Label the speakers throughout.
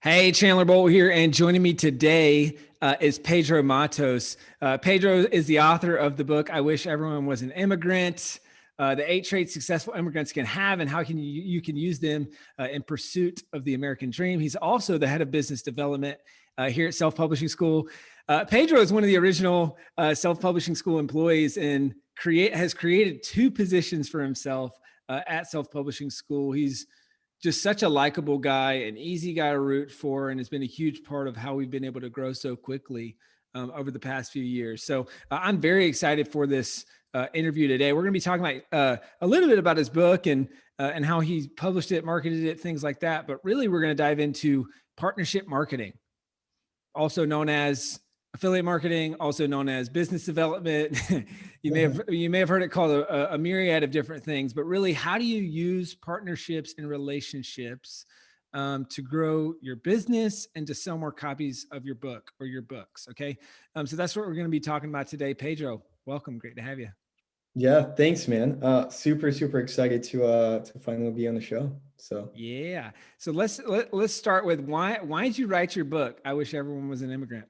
Speaker 1: Hey, Chandler Bowl here, and joining me today is Pedro Mattos. Pedro is the author of the book "I Wish Everyone Was an Immigrant: The 8 Traits Successful Immigrants Can Have, and How you can use them in pursuit of the American Dream." He's also the head of business development here at Self Publishing School. Pedro is one of the original Self Publishing School employees and has created 2 positions for himself at Self Publishing School. He's just such a likable guy, an easy guy to root for, and has been a huge part of how we've been able to grow so quickly over the past few years. So I'm very excited for this interview today. We're going to be talking about a little bit about his book and how he published it, marketed it, things like that. But really, we're going to dive into partnership marketing, also known as affiliate marketing, also known as business development. you may have heard it called a myriad of different things, but really, how do you use partnerships and relationships to grow your business and to sell more copies of your book or your books? Okay, so that's what we're going to be talking about today. Pedro, welcome. Great to have you.
Speaker 2: Yeah, thanks, man. Super excited to finally be on the show. So
Speaker 1: Yeah, so let's start with why did you write your book? I Wish Everyone Was an Immigrant.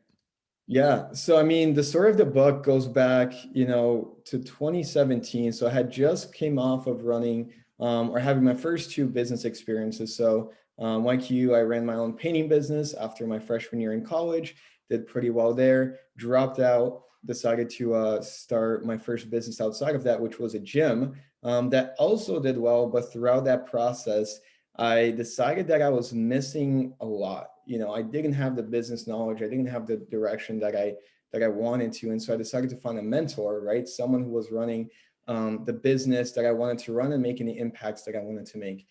Speaker 2: yeah, so I mean, the story of the book goes back, to 2017. So I had just came off of running or having my first 2 business experiences. So like you, I ran my own painting business after my freshman year in college, did pretty well there, dropped out, decided to start my first business outside of that, which was a gym that also did well. But throughout that process, I decided that I was missing a lot. I didn't have the business knowledge. I didn't have the direction that I wanted to. And so I decided to find a mentor, right? Someone who was running the business that I wanted to run and making the impacts that I wanted to make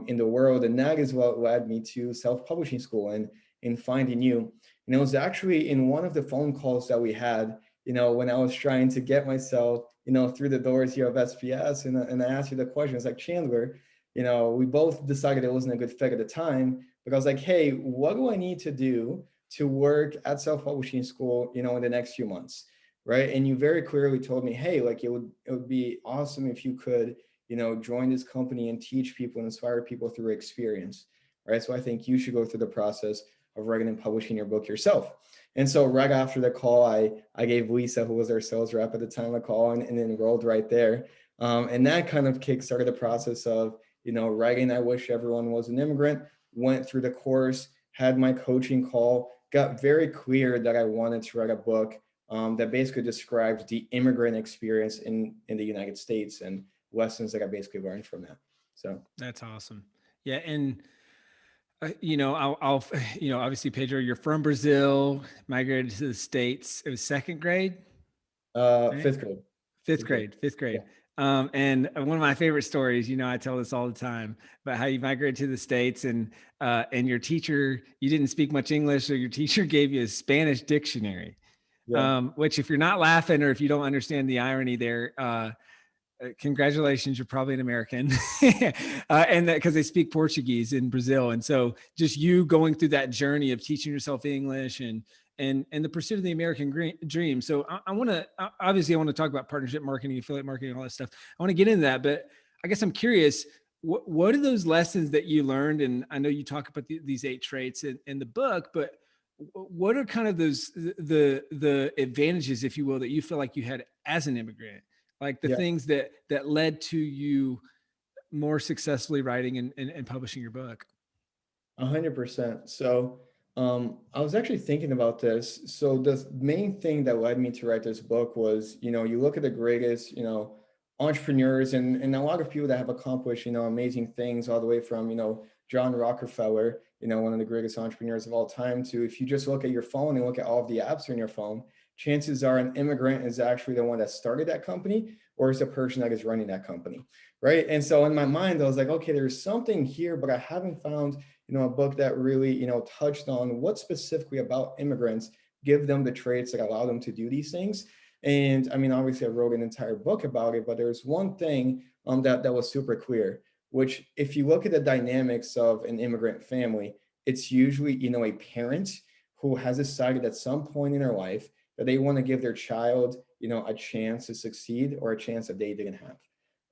Speaker 2: in the world. And that is what led me to self-publishing school and in finding you. And it was actually in one of the phone calls that we had, when I was trying to get myself, through the doors here of SPS. And I asked you the question, it's like, Chandler, we both decided it wasn't a good fit at the time, but I was like, hey, what do I need to do to work at self-publishing school, in the next few months, right? And you very clearly told me, hey, like it would be awesome if you could, join this company and teach people and inspire people through experience, right? So I think you should go through the process of writing and publishing your book yourself. And so right after the call, I gave Lisa, who was our sales rep at the time, a call and enrolled right there. And that kind of kickstarted the process of, writing I Wish Everyone Was an Immigrant, went through the course, had my coaching call, got very clear that I wanted to write a book that basically describes the immigrant experience in the United States and lessons that I basically learned from that. So
Speaker 1: That's awesome. Yeah, and obviously, Pedro, you're from Brazil, migrated to the States. It was second grade, right?
Speaker 2: fifth grade.
Speaker 1: Fifth
Speaker 2: Fifth grade.
Speaker 1: grade, fifth
Speaker 2: Yeah.
Speaker 1: grade. And one of my favorite stories, I tell this all the time, about how you migrated to the States and your teacher, you didn't speak much English, so your teacher gave you a Spanish dictionary.
Speaker 2: Yeah.
Speaker 1: Which, if you're not laughing or if you don't understand the irony there, congratulations, you're probably an American. And that because they speak Portuguese in Brazil. And so just you going through that journey of teaching yourself English and the pursuit of the American dream. So I want to, obviously I want to talk about partnership marketing, affiliate marketing, all that stuff. I want to get into that, but I guess I'm curious, what are those lessons that you learned? And I know you talk about these 8 traits in the book, but what are kind of the advantages, if you will, that you feel like you had as an immigrant? Like the
Speaker 2: Yeah.
Speaker 1: things that led to you more successfully writing and publishing your book.
Speaker 2: 100%. So I was actually thinking about this. So the main thing that led me to write this book was, you look at the greatest, entrepreneurs and a lot of people that have accomplished, amazing things all the way from, John Rockefeller, one of the greatest entrepreneurs of all time, to if you just look at your phone and look at all of the apps on your phone, chances are an immigrant is actually the one that started that company or is the person that is running that company, right? And so in my mind, I was like, okay, there's something here, but I haven't found a book that really, touched on what specifically about immigrants give them the traits that allow them to do these things. And I mean, obviously I wrote an entire book about it, but there's one thing that was super clear, which if you look at the dynamics of an immigrant family, it's usually, a parent who has decided at some point in their life that they want to give their child, a chance to succeed or a chance that they didn't have.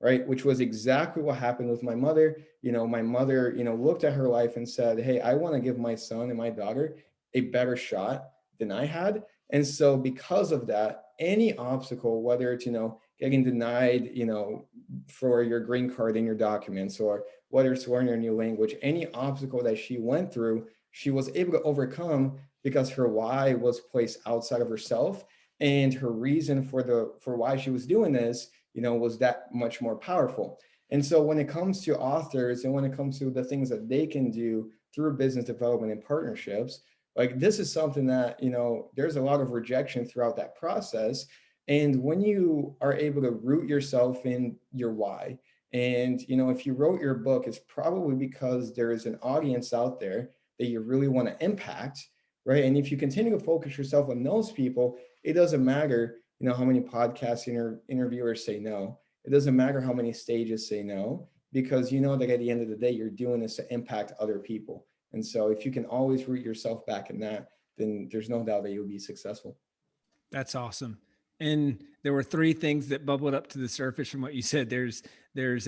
Speaker 2: right? Which was exactly what happened with my mother. My mother, looked at her life and said, hey, I want to give my son and my daughter a better shot than I had. And so because of that, any obstacle, whether it's, getting denied, for your green card and your documents, or whether it's learning a new language, any obstacle that she went through, she was able to overcome because her why was placed outside of herself. And her reason for why she was doing this, was that much more powerful. And so when it comes to authors and when it comes to the things that they can do through business development and partnerships, like this is something that, there's a lot of rejection throughout that process. And when you are able to root yourself in your why, and, if you wrote your book, it's probably because there is an audience out there that you really want to impact, right? And if you continue to focus yourself on those people, it doesn't matter, how many podcast interviewers say no. It doesn't matter how many stages say no, because you know that at the end of the day, you're doing this to impact other people. And so if you can always root yourself back in that, then there's no doubt that you'll be successful.
Speaker 1: That's awesome. And there were three things that bubbled up to the surface from what you said. There's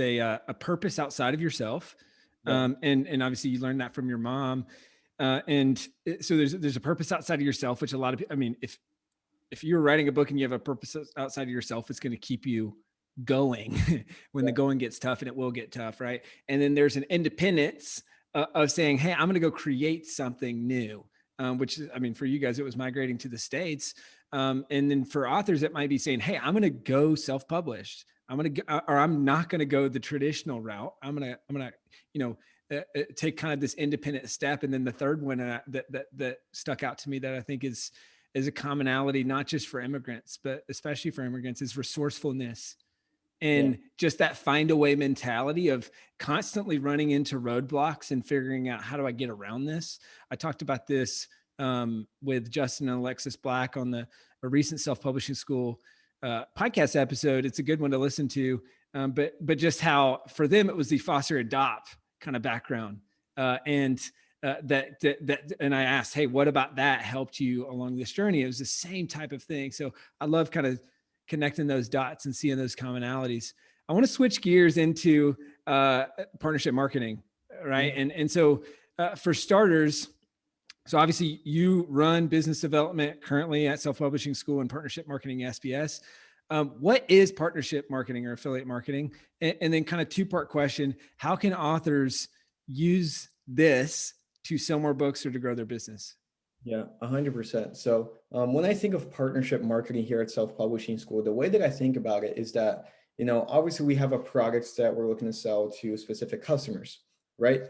Speaker 1: a purpose outside of yourself.
Speaker 2: Yeah.
Speaker 1: And obviously you learned that from your mom. So there's a purpose outside of yourself, which a lot of people, I mean, if you're writing a book and you have a purpose outside of yourself, it's going to keep you going when the going gets tough, and it will get tough. Right. And then there's an independence of saying, hey, I'm going to go create something new. Which is, I mean, for you guys, it was migrating to the States. And then for authors, it might be saying, hey, I'm going to go self-published. I'm not going to go the traditional route. I'm going to, take kind of this independent step. And then the third one that stuck out to me that I think is a commonality, not just for immigrants, but especially for immigrants, is resourcefulness. And just that find a way mentality of constantly running into roadblocks and figuring out, how do I get around this? I talked about this with Justin and Alexis Black on a recent self-publishing school podcast episode. It's a good one to listen to. But just how for them, it was the foster adopt kind of background. And I asked, hey, what about that helped you along this journey? It was the same type of thing. So I love kind of connecting those dots and seeing those commonalities. I want to switch gears into partnership marketing, right?
Speaker 2: Yeah.
Speaker 1: And so for starters, so obviously you run business development currently at Self-Publishing School and partnership marketing SPS. What is partnership marketing or affiliate marketing? And then kind of two-part question, how can authors use this to sell more books or to grow their business?
Speaker 2: Yeah, 100%. So when I think of partnership marketing here at Self-Publishing School, the way that I think about it is that, obviously we have a product that we're looking to sell to specific customers, right?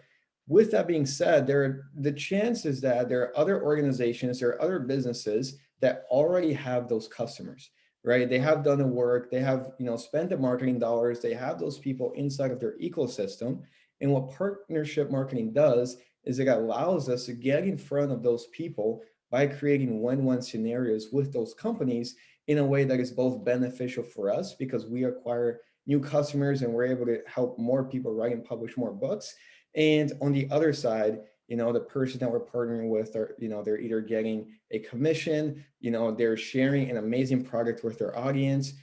Speaker 2: With that being said, the chances that there are other organizations, there are other businesses that already have those customers, right? They have done the work, they have, spent the marketing dollars, they have those people inside of their ecosystem. And what partnership marketing does is it allows us to get in front of those people by creating win-win scenarios with those companies in a way that is both beneficial for us because we acquire new customers and we're able to help more people write and publish more books. And on the other side, the person that we're partnering with are, they're either getting a commission, they're sharing an amazing product with their audience.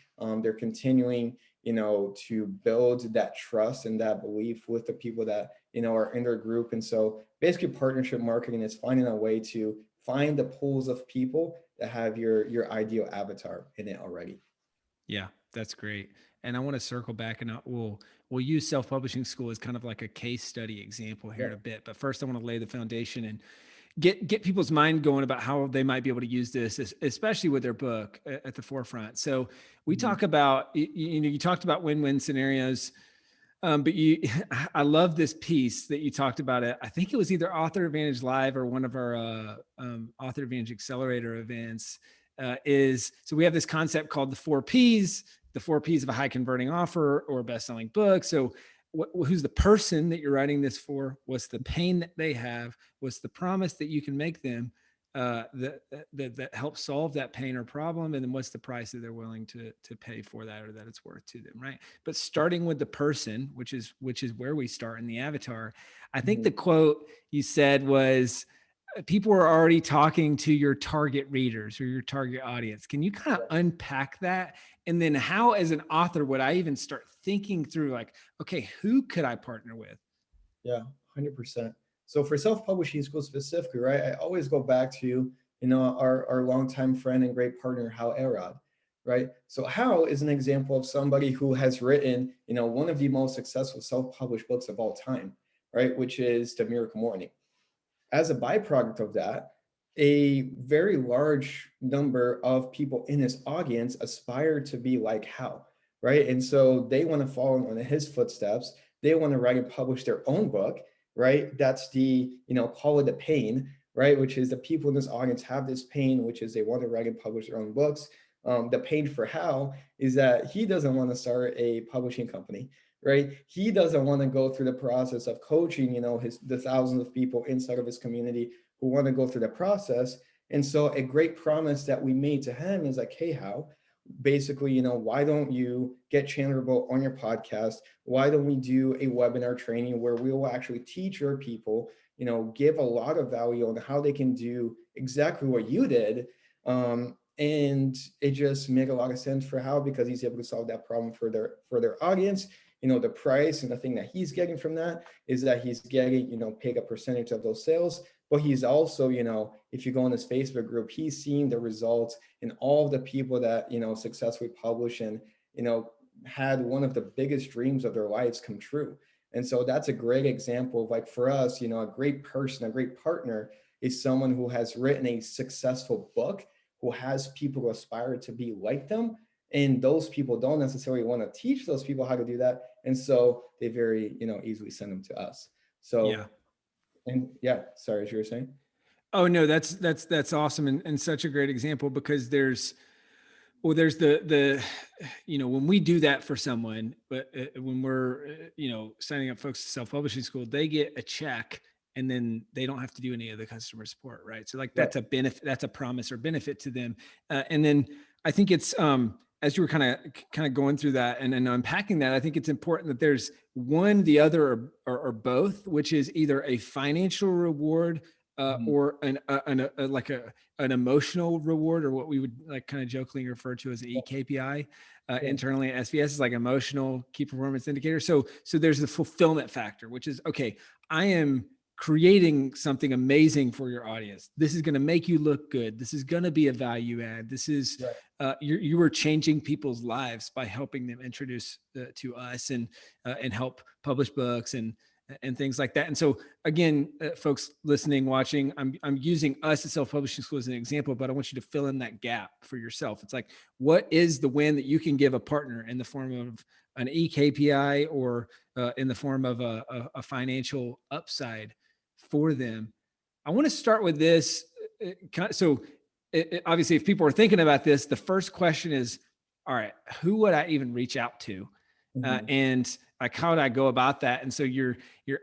Speaker 2: They're continuing, to build that trust and that belief with the people that, are in their group. And so basically partnership marketing is finding a way to find the pools of people that have your ideal avatar in it already.
Speaker 1: Yeah, that's great. And I want to circle back and we'll use self-publishing school as kind of like a case study example here
Speaker 2: Yeah.
Speaker 1: in a bit. But first I want to lay the foundation and get people's mind going about how they might be able to use this, especially with their book at the forefront. So we talk about, you talked about win-win scenarios. But I love this piece that you talked about. It. I think it was either Author Advantage Live or one of our Author Advantage Accelerator events. So we have this concept called the 4Ps, the 4Ps of a high converting offer or best-selling book. So who's the person that you're writing this for? What's the pain that they have? What's the promise that you can make them that helps solve that pain or problem? And then what's the price that they're willing to pay for that or that it's worth to them, right? But starting with the person, which is where we start in the avatar. I think the quote you said was, people are already talking to your target readers or your target audience. Can you kind of unpack that? And then how, as an author, would I even start thinking through like, okay, who could I partner with?
Speaker 2: Yeah, 100%. So for self-publishing school specifically, right, I always go back to, our longtime friend and great partner, Hal Elrod, right? So Hal is an example of somebody who has written, one of the most successful self-published books of all time, right, which is The Miracle Morning. As a byproduct of that, a very large number of people in his audience aspire to be like Hal, right? And so they want to follow in his footsteps. They want to write and publish their own book, right? That's the, call it the pain, right? Which is the people in this audience have this pain, which is they want to write and publish their own books. The pain for Hal is that he doesn't want to start a publishing company, right? He doesn't want to go through the process of coaching, the thousands of people inside of his community who want to go through the process. And so a great promise that we made to him is like, hey, Hal, basically, why don't you get Chandler Bolt on your podcast? Why don't we do a webinar training where we will actually teach your people, give a lot of value on how they can do exactly what you did. And it just made a lot of sense for Hal because he's able to solve that problem for their audience. The price and the thing that he's getting from that is that he's getting, paid a percentage of those sales. But he's also, if you go on his Facebook group, he's seeing the results in all the people that, successfully publish and, had one of the biggest dreams of their lives come true. And so that's a great example of, like, for us, a great person, a great partner is someone who has written a successful book, who has people who aspire to be like them. And those people don't necessarily want to teach those people how to do that. And so they very, easily send them to us. So,
Speaker 1: Yeah.
Speaker 2: and yeah, sorry, as you were saying.
Speaker 1: Oh no, that's awesome. And such a great example because there's the, when we do that for someone, but when we're, signing up folks to self-publishing school, they get a check and then they don't have to do any of the customer support. Right. So like
Speaker 2: Right.
Speaker 1: that's a benefit, that's a promise or benefit to them. And then I think it's, as you were kind of going through that and unpacking that, I think it's important that there's one, the other, or both, which is either a financial reward or an emotional reward, or what we would like kind of jokingly refer to as an eKPI internally at SPS is like emotional key performance indicator. So there's the fulfillment factor, which is, okay, I am creating something amazing for your audience. This is going to make you look good. This is going to be a value add. This is, you are changing people's lives by helping them introduce to us and help publish books and things like that. And so again, folks listening, watching, I'm using us at Self-Publishing School as an example, but I want you to fill in that gap for yourself. It's like, what is the win that you can give a partner in the form of an eKPI or in the form of a financial upside for them? I want to start with this. So obviously, if people are thinking about this, the first question is, all right, who would I even reach out to? And like, how would I go about that? And so your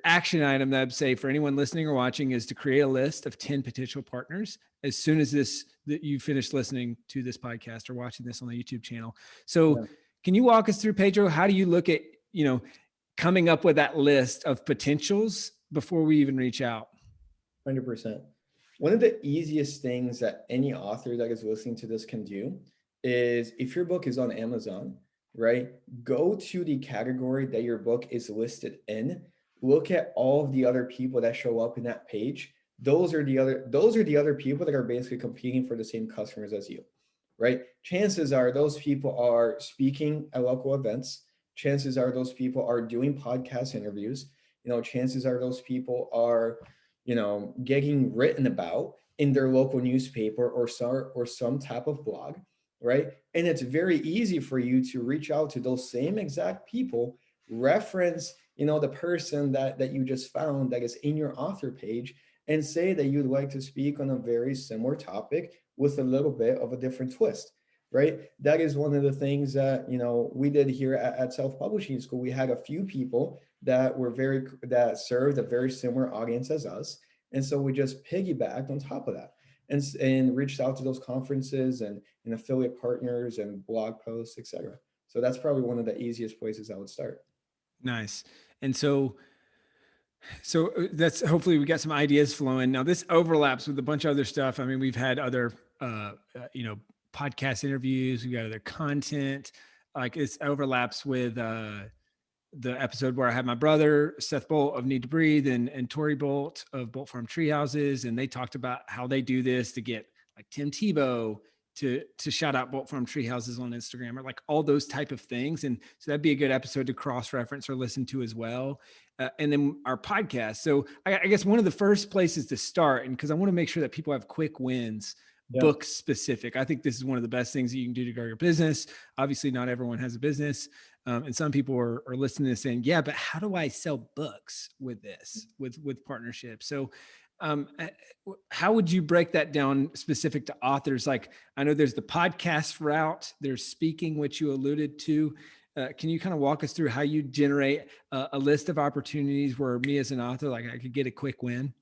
Speaker 1: action item that I'd say for anyone listening or watching is to create a list of 10 potential partners as soon as that you finish listening to this podcast or watching this on the YouTube channel. So can you walk us through, Pedro, how do you look at, coming up with that list of potentials before we even reach out?
Speaker 2: 100%. One of the easiest things that any author that is listening to this can do is, if your book is on Amazon, right, go to the category that your book is listed in, look at all of the other people that show up in that page. Those are the other people that are basically competing for the same customers as you, right? Chances are those people are speaking at local events. Chances are those people are doing podcast interviews. Chances are those people are, getting written about in their local newspaper or some type of blog, right? And it's very easy for you to reach out to those same exact people, reference, the person that you just found that is in your author page, and say that you'd like to speak on a very similar topic with a little bit of a different twist, right? That is one of the things that, we did here at Self-Publishing School. We had a few people that served a very similar audience as us. And so we just piggybacked on top of that and reached out to those conferences and affiliate partners and blog posts, etc. So that's probably one of the easiest places I would start.
Speaker 1: Nice. And so that's, hopefully we got some ideas flowing. Now this overlaps with a bunch of other stuff. I mean, we've had other, podcast interviews, we've got other content. like it overlaps with the episode where I had my brother Seth Bolt of Need to Breathe and Tori Bolt of Bolt Farm Treehouses, and they talked about how they do this to get like Tim Tebow to shout out Bolt Farm Treehouses on Instagram, or like all those type of things. And so that'd be a good episode to cross reference or listen to as well. And then our podcast. So I guess one of the first places to start, and because I want to make sure that people have quick wins, book specific. I think this is one of the best things that you can do to grow your business. Obviously, not everyone has a business. And some people are listening to this saying, yeah, but how do I sell books with this, with partnerships? So how would you break that down specific to authors? Like, I know there's the podcast route, there's speaking, which you alluded to. Can you kind of walk us through how you generate a list of opportunities where me as an author, like I could get a quick win?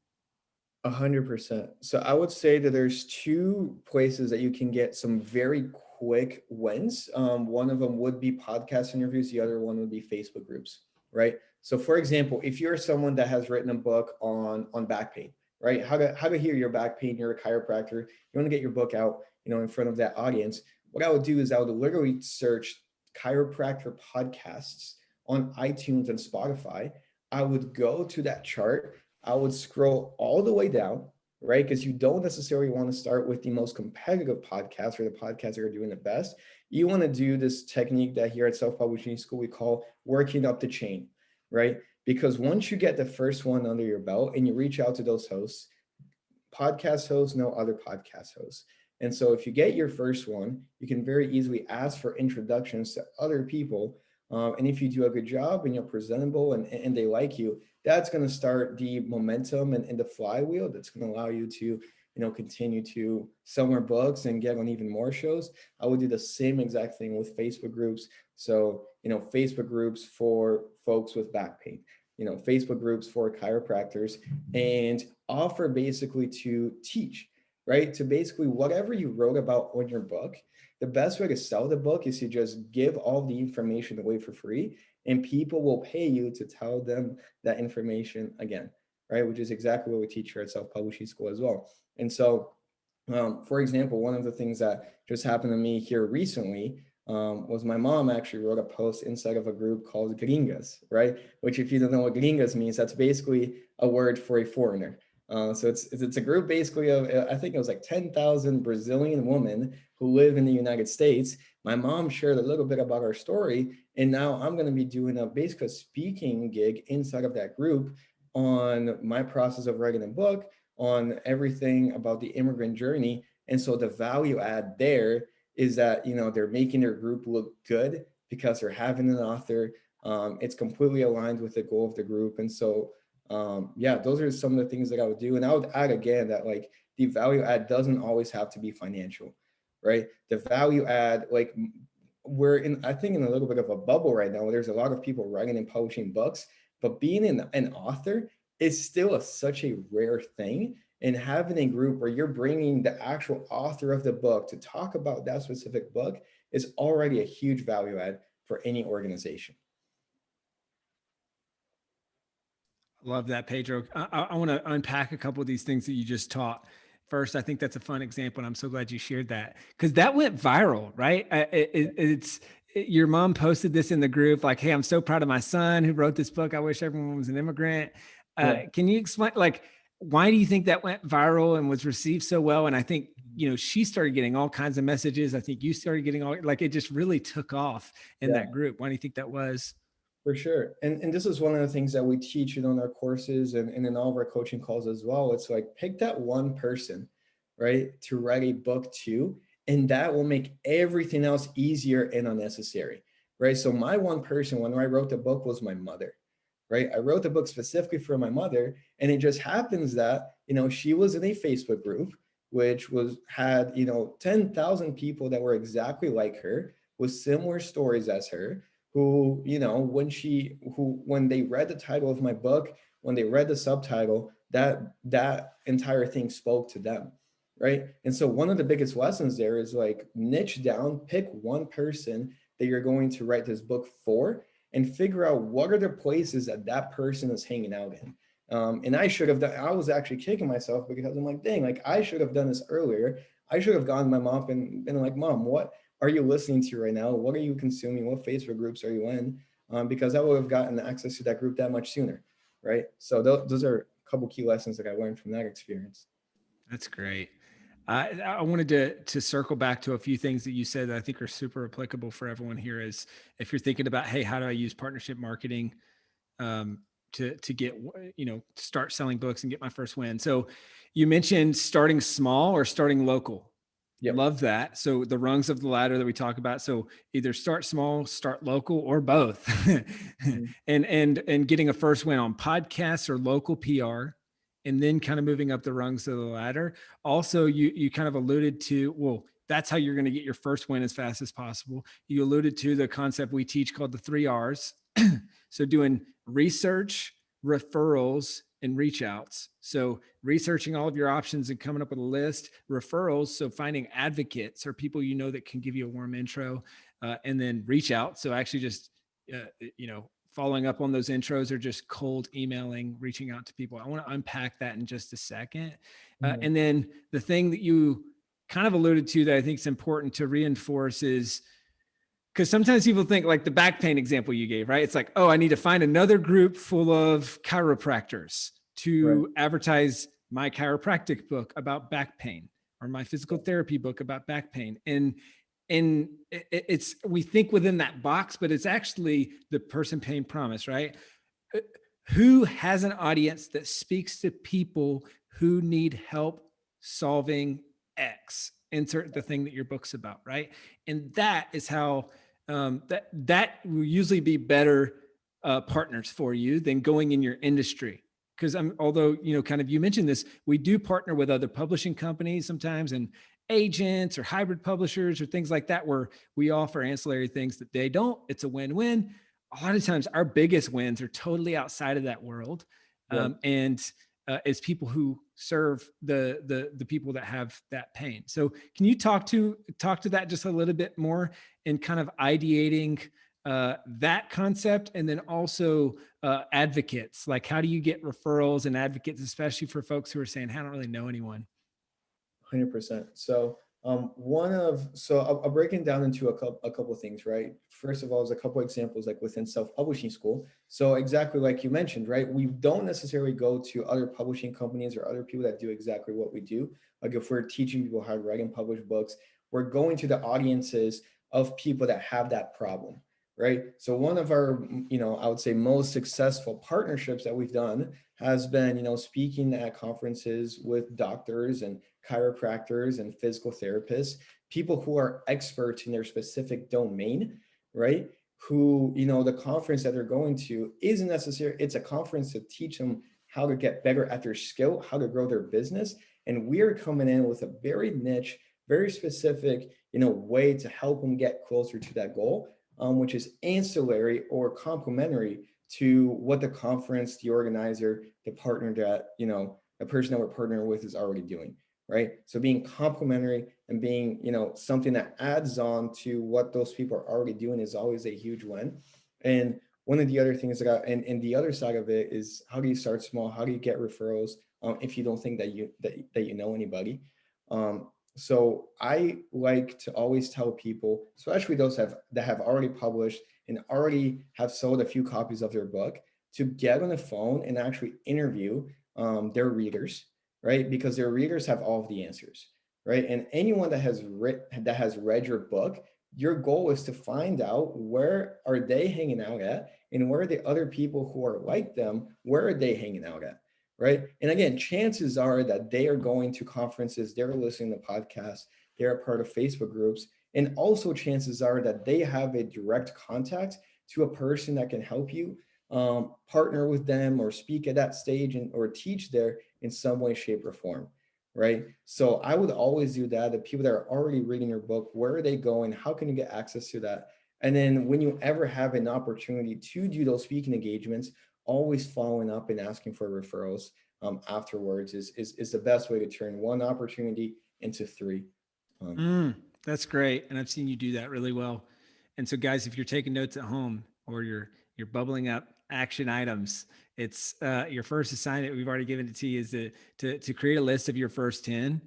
Speaker 2: 100%. So I would say that there's two places that you can get some very quick wins. One of them would be podcast interviews. The other one would be Facebook groups, right? So for example, if you're someone that has written a book on back pain, right? How to heal your back pain, you're a chiropractor, you want to get your book out, in front of that audience. What I would do is I would literally search chiropractor podcasts on iTunes and Spotify. I would go to that chart. I would scroll all the way down, right? Because you don't necessarily want to start with the most competitive podcasts or the podcasts that are doing the best. You want to do this technique that here at Self-Publishing School we call working up the chain, right? Because once you get the first one under your belt and you reach out to those hosts, podcast hosts know other podcast hosts. And so if you get your first one, you can very easily ask for introductions to other people. And if you do a good job and you're presentable and they like you, that's going to start the momentum and the flywheel that's going to allow you to, continue to sell more books and get on even more shows. I would do the same exact thing with Facebook groups. So, Facebook groups for folks with back pain, Facebook groups for chiropractors, and offer basically to teach, right? To basically whatever you wrote about on your book, the best way to sell the book is to just give all the information away for free, and people will pay you to tell them that information again, right? Which is exactly what we teach here at Self-Publishing School as well. And so, for example, one of the things that just happened to me here recently was my mom actually wrote a post inside of a group called Gringas, right? Which, if you don't know what Gringas means, that's basically a word for a foreigner. So it's a group basically of, I think it was like 10,000 Brazilian women who live in the United States. My mom shared a little bit about our story, and now I'm going to be doing basically a speaking gig inside of that group on my process of writing a book, on everything about the immigrant journey. And so the value add there is that, they're making their group look good because they're having an author. It's completely aligned with the goal of the group. And so those are some of the things that I would do. And I would add again that like the value add doesn't always have to be financial, right? The value add, like I think in a little bit of a bubble right now, where there's a lot of people writing and publishing books, but being an author is still such a rare thing. And having a group where you're bringing the actual author of the book to talk about that specific book is already a huge value add for any organization.
Speaker 1: Love that, Pedro. I want to unpack a couple of these things that you just taught. First, I think that's a fun example, and I'm so glad you shared that because that went viral, right? Your mom posted this in the group, like, "Hey, I'm so proud of my son who wrote this book. I wish everyone was an immigrant." Can you explain, like, why do you think that went viral and was received so well? And I think, she started getting all kinds of messages. I think you started getting it just really took off in that group. Why do you think that was?
Speaker 2: For sure. And this is one of the things that we teach in our courses and in all of our coaching calls as well. It's like, pick that one person, right, to write a book to, and that will make everything else easier and unnecessary, right? So my one person, when I wrote the book, was my mother, right? I wrote the book specifically for my mother. And it just happens that, she was in a Facebook group, which had 10,000 people that were exactly like her with similar stories as her, who, when they read the title of my book, when they read the subtitle, that entire thing spoke to them, right? And so one of the biggest lessons there is like niche down, pick one person that you're going to write this book for, and figure out what are the places that person is hanging out in. And I was actually kicking myself because I'm like, dang, like I should have done this earlier. I should have gone to my mom and been like, Mom, what are you listening to right now? What are you consuming? What Facebook groups are you in? Because I would have gotten access to that group that much sooner, right? So those are a couple key lessons that I learned from that experience.
Speaker 1: That's great. I wanted to circle back to a few things that you said that I think are super applicable for everyone here. Is if you're thinking about, hey, how do I use partnership marketing um, to get, start selling books and get my first win? So you mentioned starting small or starting local.
Speaker 2: Yep.
Speaker 1: Love that. So the rungs of the ladder that we talk about. So either start small, start local, or both.
Speaker 2: Mhm.
Speaker 1: and getting a first win on podcasts or local PR, and then kind of moving up the rungs of the ladder. Also, you kind of alluded to, well, that's how you're going to get your first win as fast as possible. You alluded to the concept we teach called the 3 R's. So doing research, referrals, and reach outs. So researching all of your options and coming up with a list, referrals. So finding advocates or people you know that can give you a warm intro, and then reach out. So actually just, following up on those intros or just cold emailing, reaching out to people. I want to unpack that in just a second.
Speaker 2: Mhm.
Speaker 1: And then the thing that you kind of alluded to that I think is important to reinforce is, because sometimes people think like the back pain example you gave, right? It's like, oh, I need to find another group full of chiropractors
Speaker 2: Right.
Speaker 1: to advertise my chiropractic book about back pain or my physical
Speaker 2: Yeah.
Speaker 1: therapy book about back pain. And it's, we think within that box, but it's actually the person paying promise, right? Who has an audience that speaks to people who need help solving X? Insert the thing that your book's about, right? And that is how that will usually be better partners for you than going in your industry. Because although kind of you mentioned this, we do partner with other publishing companies sometimes and agents or hybrid publishers or things like that, where we offer ancillary things that they don't. It's a win-win. A lot of times our biggest wins are totally outside of that world.
Speaker 2: Yeah.
Speaker 1: And It's people who serve the people that have that pain. So can you talk to that just a little bit more in kind of ideating that concept, and then also advocates? Like, how do you get referrals and advocates, especially for folks who are saying, "I don't really know anyone"?
Speaker 2: 100%. So I'll break it down into a couple of things, right? First of all, is a couple of examples like within self-publishing school. So exactly like you mentioned, right? We don't necessarily go to other publishing companies or other people that do exactly what we do. Like if we're teaching people how to write and publish books, we're going to the audiences of people that have that problem, right? So one of our, I would say most successful partnerships that we've done has been, speaking at conferences with doctors and chiropractors and physical therapists, people who are experts in their specific domain, right? Who, the conference that they're going to isn't necessary. It's a conference to teach them how to get better at their skill, how to grow their business. And we're coming in with a very niche, very specific, way to help them get closer to that goal, which is ancillary or complementary to what the conference, the organizer, the partner that, the person that we're partnering with is already doing, right? So being complementary and being, something that adds on to what those people are already doing is always a huge win. And one of the other things and the other side of it is, how do you start small? How do you get referrals if you don't think that you know anybody? So I like to always tell people, especially those that have already published and already have sold a few copies of their book, to get on the phone and actually interview their readers, right? Because their readers have all of the answers, right? And anyone that has read your book, your goal is to find out where are they hanging out at, and where are the other people who are like them, where are they hanging out at, right? And again, chances are that they are going to conferences, they're listening to podcasts, they're a part of Facebook groups, and also chances are that they have a direct contact to a person that can help you partner with them or speak at that stage or teach there in some way, shape, or form, right? So I would always do that. The people that are already reading your book, where are they going? How can you get access to that? And then when you ever have an opportunity to do those speaking engagements, always following up and asking for referrals afterwards is the best way to turn one opportunity into three. Um,
Speaker 1: That's great, and I've seen you do that really well. And so, guys, if you're taking notes at home or you're bubbling up action items, it's your first assignment. We've already given it to you is to create a list of your first 10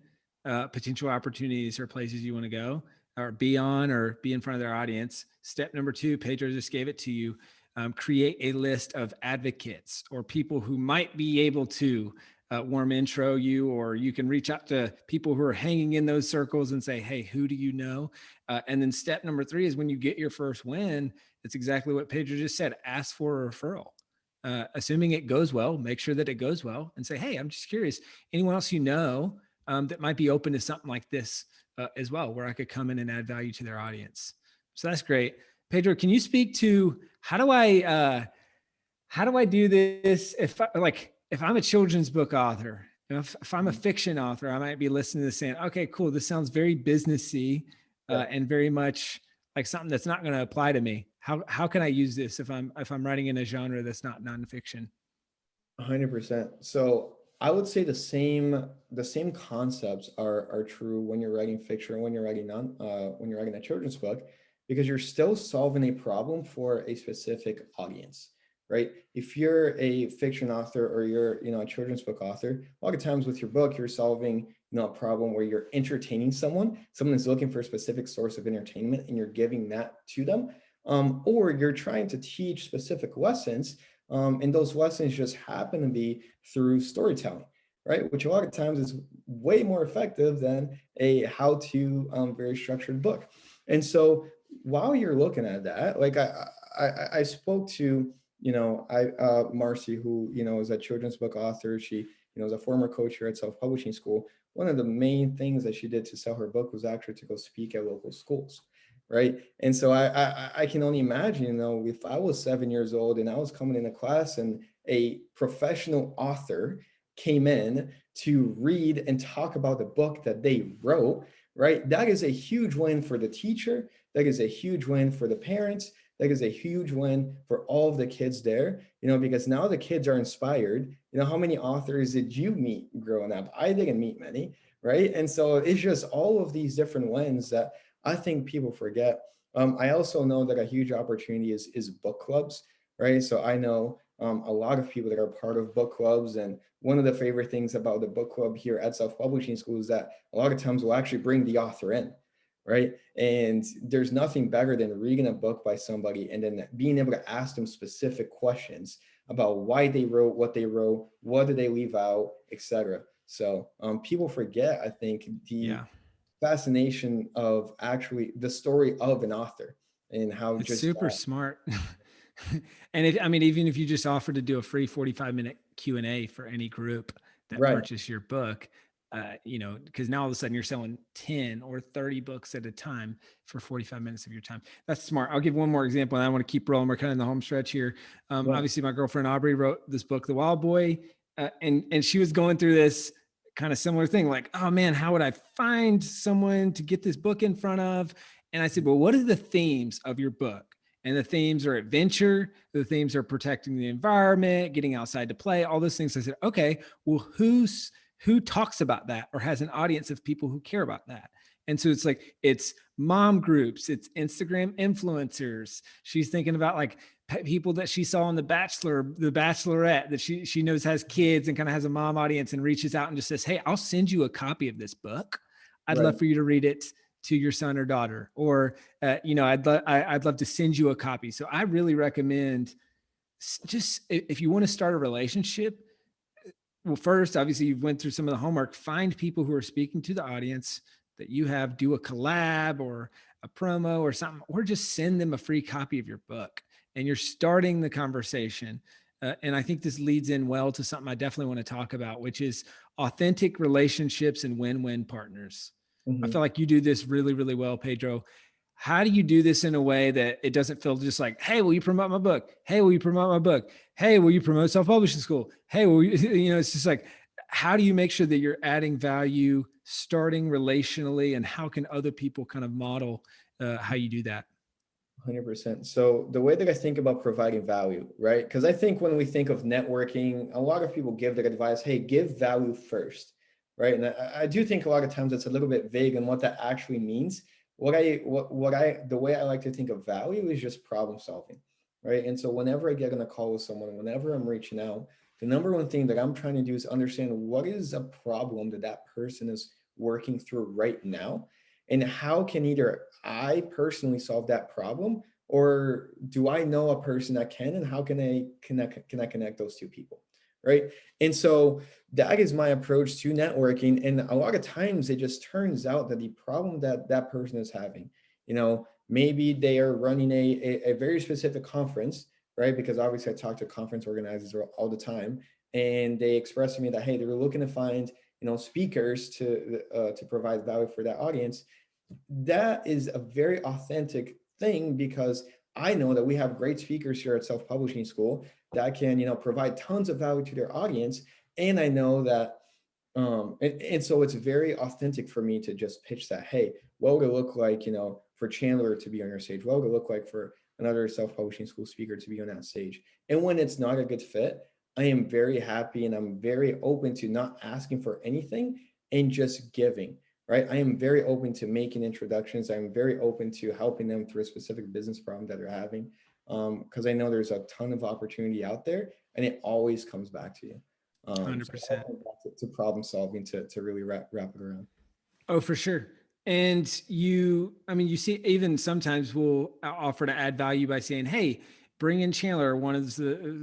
Speaker 1: potential opportunities or places you want to go. or be on or be in front of their audience. Step number 2, Pedro just gave it to you. Create a list of advocates or people who might be able to warm intro you, or you can reach out to people who are hanging in those circles and say, hey, who do you know? And then step number 3 is when you get your first win, it's exactly what Pedro just said. Ask for a referral. Assuming it goes well, make sure that it goes well and say, hey, I'm just curious, anyone else you know that might be open to something like this as well, where I could come in and add value to their audience. So that's great. Pedro, can you speak to how do I do this if I'm a children's book author, if I'm a fiction author, I might be listening to this saying, okay, cool, this sounds very businessy and very much like something that's not going to apply to me. How can I use this if I'm writing in a genre that's not nonfiction?
Speaker 2: 100%. So I would say the same concepts are true when you're writing fiction, when you're writing when you're writing a children's book, because you're still solving a problem for a specific audience, right? If you're a fiction author or you're a children's book author, a lot of times with your book you're solving a problem where you're entertaining someone is looking for a specific source of entertainment and you're giving that to them, or you're trying to teach specific lessons. And those lessons just happen to be through storytelling, right? Which a lot of times is way more effective than a how-to very structured book. And so while you're looking at that, like I spoke to, Marcy, who, is a children's book author. She, is a former coach here at Self-Publishing School. One of the main things that she did to sell her book was actually to go speak at local schools. Right. And so I can only imagine, if I was 7 years old and I was coming into class and a professional author came in to read and talk about the book that they wrote, right? That is a huge win for the teacher. That is a huge win for the parents. That is a huge win for all of the kids there, because now the kids are inspired. How many authors did you meet growing up? I didn't meet many, right? And so it's just all of these different wins that I think people forget. I also know that a huge opportunity is book clubs, right? So I know a lot of people that are part of book clubs. And one of the favorite things about the book club here at Self-Publishing School is that a lot of times we'll actually bring the author in, right? And there's nothing better than reading a book by somebody and then being able to ask them specific questions about why they wrote, what did they leave out, etc. So people forget, I think, the fascination of actually the story of an author and how
Speaker 1: it's
Speaker 2: just
Speaker 1: super smart. And even if you just offer to do a free 45-minute Q&A for any group that purchase your book, because now all of a sudden you're selling 10 or 30 books at a time for 45 minutes of your time. That's smart. I'll give one more example and I want to keep rolling. We're kind of in the home stretch here. Obviously my girlfriend Aubrey wrote this book, The Wild Boy, and she was going through this kind of similar thing, like, oh man, how would I find someone to get this book in front of? And I said, well, what are the themes of your book? And the themes are adventure. The themes are protecting the environment, getting outside to play, all those things. I said, okay, well, who talks about that or has an audience of people who care about that? And so it's mom groups, it's Instagram influencers. She's thinking about like people that she saw on The Bachelor, The Bachelorette, that she knows has kids and kind of has a mom audience and reaches out and just says, hey, I'll send you a copy of this book. I'd love for you to read it to your son or daughter, or, I'd love to send you a copy. So I really recommend, just if you want to start a relationship, well, first, obviously you've went through some of the homework, find people who are speaking to the audience that you have, do a collab or a promo or something, or just send them a free copy of your book and you're starting the conversation. And I think this leads in well to something I definitely want to talk about, which is authentic relationships and win-win partners. I feel like you do this really, really well, Pedro. How do you do this in a way that it doesn't feel just like, hey, will you promote my book? Hey, will you promote my book? Hey, will you promote Self-Publishing School? Hey, will you, it's just like, how do you make sure that you're adding value, starting relationally, and how can other people kind of model how you do that?
Speaker 2: 100%. So the way that I think about providing value, right? Because I think when we think of networking, a lot of people give that advice, hey, give value first, right? And I do think a lot of times it's a little bit vague on what that actually means. The way I like to think of value is just problem solving, right? And so whenever I get on a call with someone, whenever I'm reaching out, the number one thing that I'm trying to do is understand what is a problem that person is working through right now. And how can either I personally solve that problem, or do I know a person that can, and how can I connect those two people? Right. And so that is my approach to networking. And a lot of times it just turns out that the problem that that person is having, maybe they are running a very specific conference, right? Because obviously I talk to conference organizers all the time, and they express to me that, hey, they were looking to find, speakers to provide value for that audience. That is a very authentic thing, because I know that we have great speakers here at Self-Publishing School that can, provide tons of value to their audience. And I know that, and so it's very authentic for me to just pitch that, hey, what would it look like, for Chandler to be on your stage? What would it look like for another Self-Publishing School speaker to be on that stage? And when it's not a good fit, I am very happy and I'm very open to not asking for anything and just giving. Right. I am very open to making introductions. I'm very open to helping them through a specific business problem that they're having. Because I know there's a ton of opportunity out there, and it always comes back to you. So
Speaker 1: 100%.
Speaker 2: to problem solving to really wrap it around.
Speaker 1: Oh, for sure. And you see, even sometimes we'll offer to add value by saying, hey, bring in Chandler,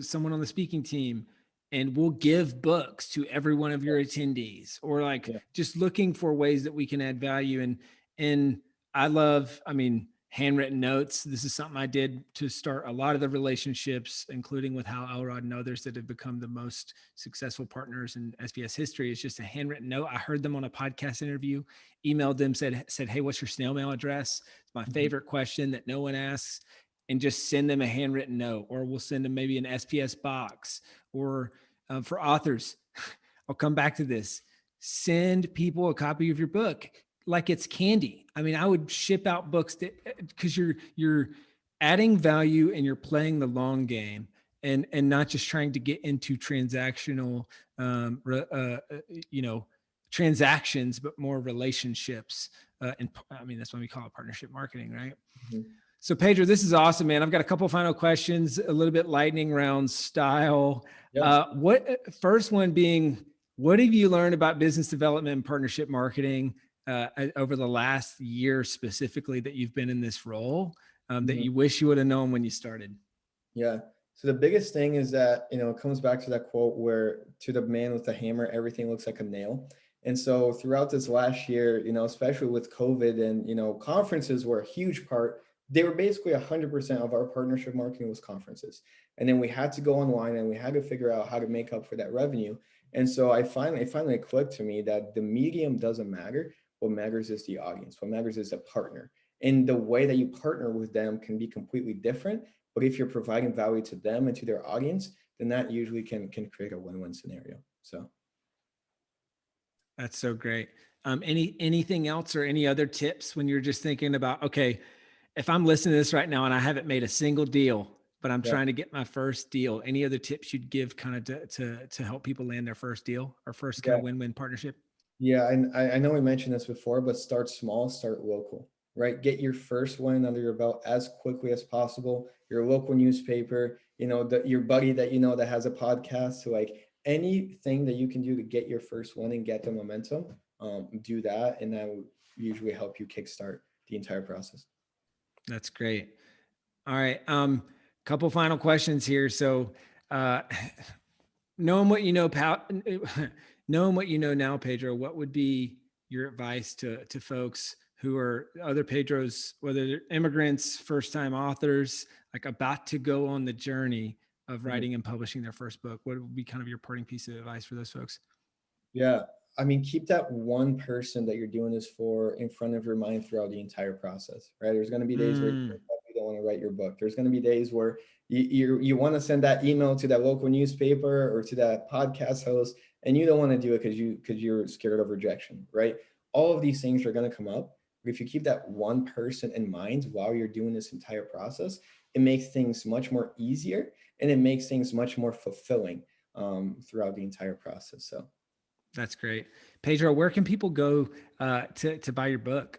Speaker 1: someone on the speaking team, and we'll give books to every one of your attendees, or like
Speaker 2: Yeah.
Speaker 1: just looking for ways that we can add value. And I love, handwritten notes. This is something I did to start a lot of the relationships, including with Hal Elrod and others that have become the most successful partners in SPS history. It's just a handwritten note. I heard them on a podcast interview, emailed them, said, hey, what's your snail mail address? It's my favorite question that no one asks. And just send them a handwritten note, or we'll send them maybe an SPS box, or for authors, I'll come back to this. Send people a copy of your book like it's candy. I would ship out books because you're adding value and you're playing the long game, and not just trying to get into transactional, transactions, but more relationships. And that's why we call it partnership marketing, right?
Speaker 2: Mhm.
Speaker 1: So Pedro, this is awesome, man. I've got a couple final questions, a little bit lightning round style.
Speaker 2: Yeah.
Speaker 1: First one being, what have you learned about business development and partnership marketing over the last year specifically that you've been in this role, that
Speaker 2: Mhm.
Speaker 1: you wish you would have known when you started?
Speaker 2: Yeah. So the biggest thing is that, it comes back to that quote where, to the man with the hammer, everything looks like a nail. And so throughout this last year, especially with COVID, and, conferences were a huge part. They were basically 100% of our partnership marketing was conferences. And then we had to go online and we had to figure out how to make up for that revenue. And so it finally clicked to me that the medium doesn't matter. What matters is the audience. What matters is the partner. And the way that you partner with them can be completely different. But if you're providing value to them and to their audience, then that usually can create a win-win scenario. So
Speaker 1: That's so great. Anything else or any other tips when you're just thinking about, okay, if I'm listening to this right now and I haven't made a single deal, but I'm
Speaker 2: yeah,
Speaker 1: trying to get my first deal, any other tips you'd give kind of to help people land their first deal or first kind
Speaker 2: yeah,
Speaker 1: of win-win partnership?
Speaker 2: yeah. And I know we mentioned this before, but start small, start local, right? Get your first win under your belt as quickly as possible. Your local newspaper, your buddy that that has a podcast. So like anything that you can do to get your first win and get the momentum, do that, and that will usually help you kickstart the entire process.
Speaker 1: That's great. All right. Couple final questions here. So, uh, knowing what you know, knowing what you know now, Pedro, what would be your advice to folks who are other Pedros, whether they're immigrants, first time authors, like about to go on the journey of
Speaker 2: Mhm.
Speaker 1: writing and publishing their first book? What would be kind of your parting piece of advice for those folks?
Speaker 2: Yeah. I mean, keep that one person that you're doing this for in front of your mind throughout the entire process, right? There's going to be days where you
Speaker 1: Mm,
Speaker 2: don't want to write your book. There's going to be days where you want to send that email to that local newspaper or to that podcast host, and you don't want to do it because you're scared of rejection, right? All of these things are going to come up. But if you keep that one person in mind while you're doing this entire process, it makes things much more easier, and it makes things much more fulfilling throughout the entire process. So.
Speaker 1: that's great. Pedro, where can people go to buy your book?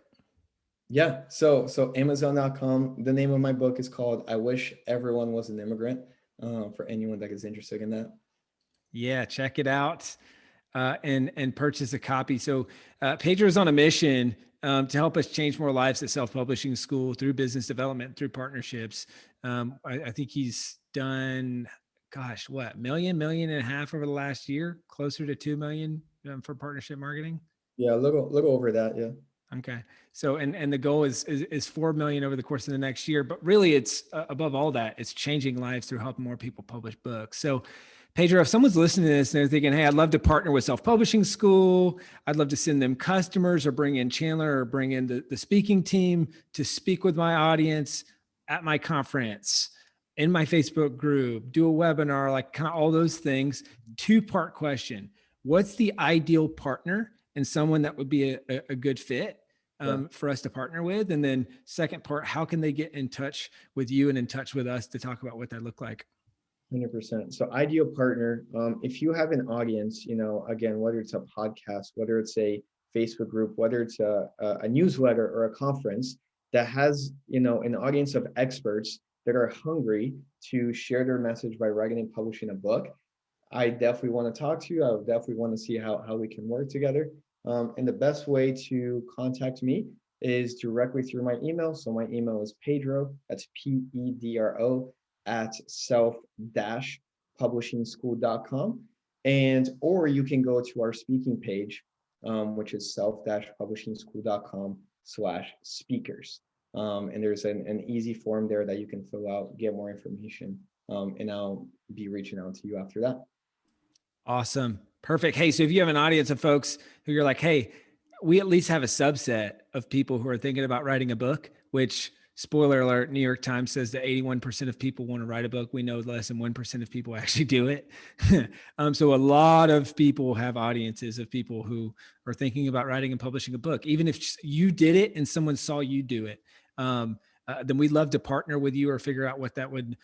Speaker 2: Yeah. So Amazon.com. The name of my book is called "I Wish Everyone Was an Immigrant." For anyone that is interested in that.
Speaker 1: Yeah, check it out. and purchase a copy. So Pedro is on a mission to help us change more lives at Self-Publishing School through business development, through partnerships. I think he's done, gosh, what, million and a half over the last year, closer to 2 million for partnership marketing.
Speaker 2: Yeah, a little over that. Yeah.
Speaker 1: Okay. So, and the goal is 4 million over the course of the next year, but really it's above all that, it's changing lives through helping more people publish books. So Pedro, if someone's listening to this and they're thinking, hey, I'd love to partner with Self-Publishing School, I'd love to send them customers or bring in Chandler or bring in the speaking team to speak with my audience at my conference, in my Facebook group, do a webinar, like kind of all those things. 2-part question. What's the ideal partner and someone that would be a good fit for us to partner with? And then second part, how can they get in touch with you and in touch with us to talk about what that look like?
Speaker 2: 100%. So ideal partner, if you have an audience, again, whether it's a podcast, whether it's a Facebook group, whether it's a newsletter or a conference that has, an audience of experts that are hungry to share their message by writing and publishing a book, I definitely want to talk to you. I would definitely want to see how we can work together. And the best way to contact me is directly through my email. So my email is Pedro, that's Pedro, at self-publishingschool.com. Or you can go to our speaking page, which is self-publishingschool.com/speakers. And there's an easy form there that you can fill out, get more information, and I'll be reaching out to you after that.
Speaker 1: Awesome. Perfect. Hey, so if you have an audience of folks who you're like, hey, we at least have a subset of people who are thinking about writing a book, which, spoiler alert, New York Times says that 81% of people want to write a book. We know less than 1% of people actually do it. So a lot of people have audiences of people who are thinking about writing and publishing a book. Even if you did it and someone saw you do it, then we'd love to partner with you or figure out what that would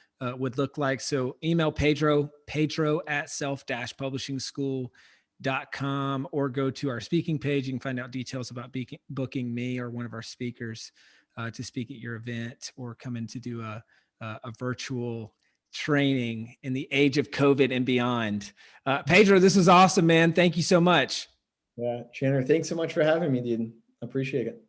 Speaker 1: look like. So email Pedro at self-publishingschool.com, or go to our speaking page. You can find out details about booking me or one of our speakers to speak at your event, or come in to do a virtual training in the age of COVID and beyond. Pedro, this was awesome, man. Thank you so much.
Speaker 2: Yeah, Chandler, thanks so much for having me, dude. Appreciate it.